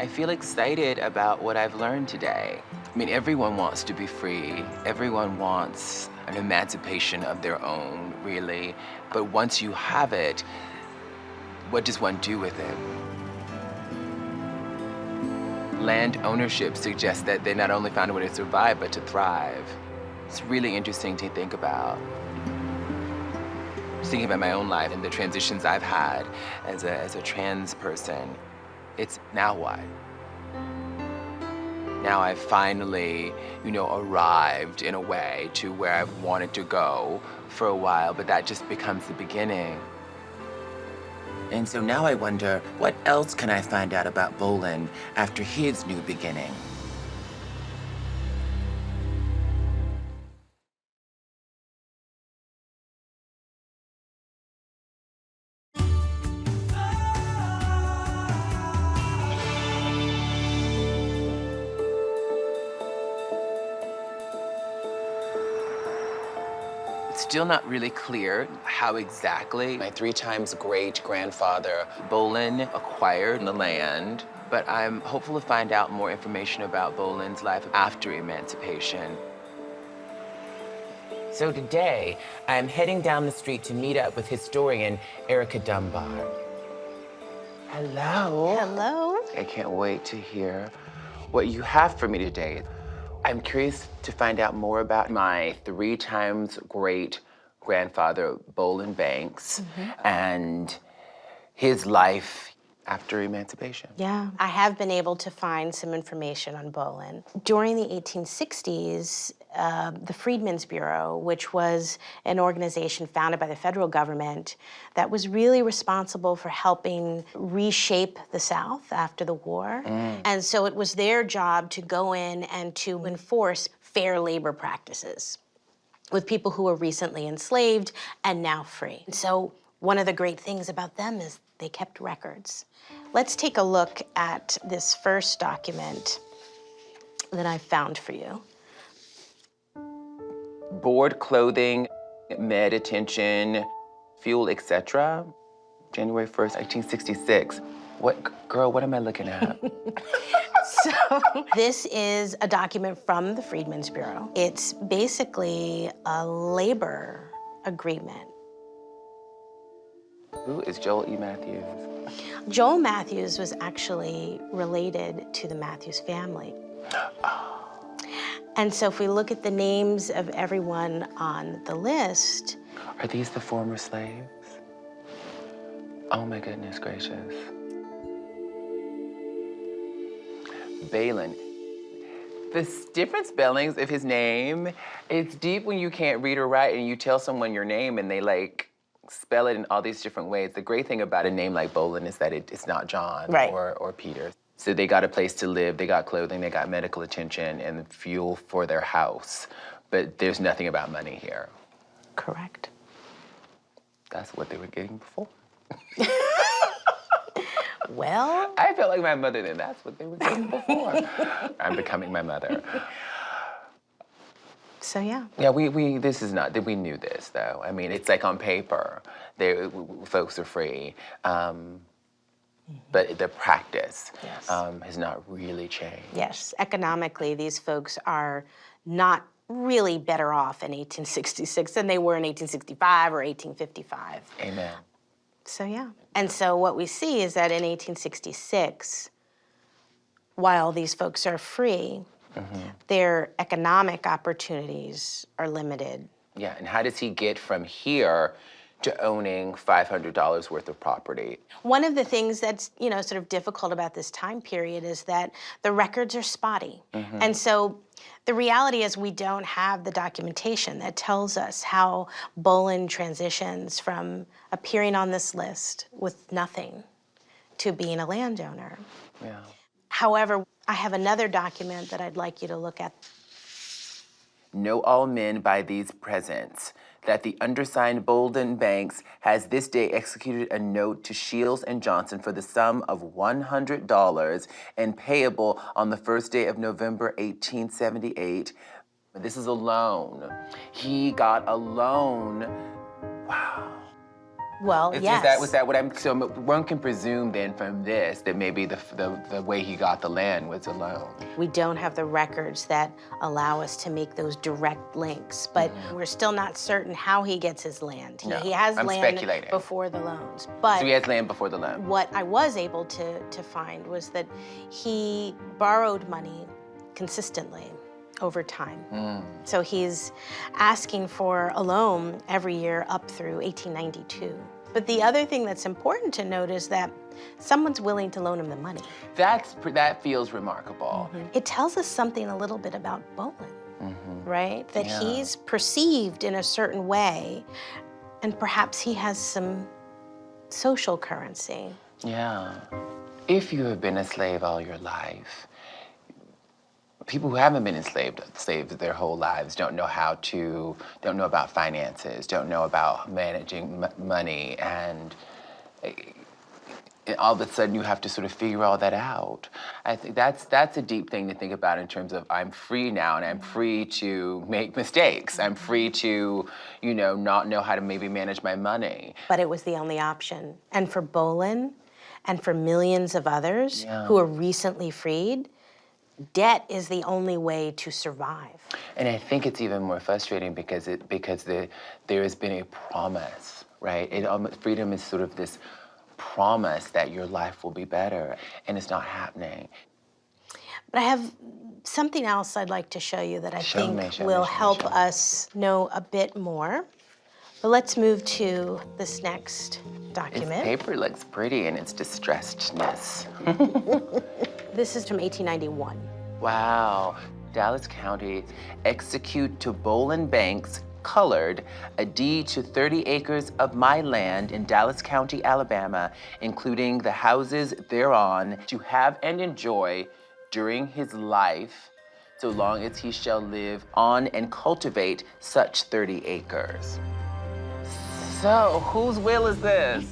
I feel excited about what I've learned today. I mean, everyone wants to be free. Everyone wants an emancipation of their own, really. But once you have it, what does one do with it? Land ownership suggests that they not only found a way to survive, but to thrive. It's really interesting to think about. Just thinking about my own life and the transitions I've had as a trans person. It's now what? Now I've finally, arrived in a way to where I've wanted to go for a while, but that just becomes the beginning. And so now I wonder, what else can I find out about Bolin after his new beginning? It's still not really clear how exactly my 3 times great-grandfather Bolin acquired the land, but I'm hopeful to find out more information about Bolin's life after emancipation. So today, I'm heading down the street to meet up with historian Erica Dunbar. Hello. Hello. I can't wait to hear what you have for me today. I'm curious to find out more about my 3 times great-grandfather, Bolin Banks, and his life after emancipation. Yeah, I have been able to find some information on Bolin. During the 1860s, the Freedmen's Bureau, which was an organization founded by the federal government that was really responsible for helping reshape the South after the war. And so it was their job to go in and to enforce fair labor practices with people who were recently enslaved and now free. So one of the great things about them is they kept records. Let's take a look at this first document that I found for you. Board, clothing, med attention, fuel, etc. January 1st, 1866. What am I looking at? So this is a document from the Freedmen's Bureau. It's basically a labor agreement. Who is Joel E. Matthews? Joel Matthews was actually related to the Matthews family. And so if we look at the names of everyone on the list. Are these the former slaves? Oh my goodness gracious. Balin. The different spellings of his name, it's deep when you can't read or write and you tell someone your name and they spell it in all these different ways. The great thing about a name like Bolin is that it's not John or Peter. So they got a place to live, they got clothing, they got medical attention and fuel for their house. But there's nothing about money here. Correct. That's what they were getting before. Well, I felt like my mother then. That's what they were getting before. I'm becoming my mother. So yeah. Yeah, we knew this though. I mean, it's like on paper, folks are free. But the practice has not really changed. Yes, economically, these folks are not really better off in 1866 than they were in 1865 or 1855. Amen. So yeah. And so what we see is that in 1866, while these folks are free, their economic opportunities are limited. Yeah, and how does he get from here to owning $500 worth of property? One of the things that's, sort of difficult about this time period is that the records are spotty. And so the reality is we don't have the documentation that tells us how Bolin transitions from appearing on this list with nothing to being a landowner. Yeah. However, I have another document that I'd like you to look at. Know all men by these presents, that the undersigned Bolin Banks has this day executed a note to Shields and Johnson for the sum of $100 and payable on the 1st day of November, 1878. This is a loan. He got a loan. Wow. Well, yes. Was that what I'm, so one can presume then from this that maybe the way he got the land was a loan. We don't have the records that allow us to make those direct links, but we're still not certain how he gets his land. No, He has I'm land speculating. before the loans, but So he has land before the loan. what I was able to find was that he borrowed money consistently over time. So he's asking for a loan every year up through 1892. But the other thing that's important to note is that someone's willing to loan him the money. That feels remarkable. It tells us something a little bit about Bolin, right? That he's perceived in a certain way, and perhaps he has some social currency. Yeah. If you have been a slave all your life, people who haven't been enslaved their whole lives don't know about finances, don't know about managing money, and all of a sudden you have to sort of figure all that out. I think that's a deep thing to think about in terms of I'm free now and I'm free to make mistakes. I'm free to, not know how to maybe manage my money. But it was the only option. And for Bolin and for millions of others who are recently freed, debt is the only way to survive. And I think it's even more frustrating because there has been a promise, right? Freedom is sort of this promise that your life will be better, and it's not happening. But I have something else I'd like to show you that I think will help us know a bit more. But let's move to this next document. Its paper looks pretty in its distressedness. This is from 1891. Wow. Dallas County, execute to Bolin Banks, colored, a deed to 30 acres of my land in Dallas County, Alabama, including the houses thereon, to have and enjoy during his life, so long as he shall live on and cultivate such 30 acres. So, whose will is this?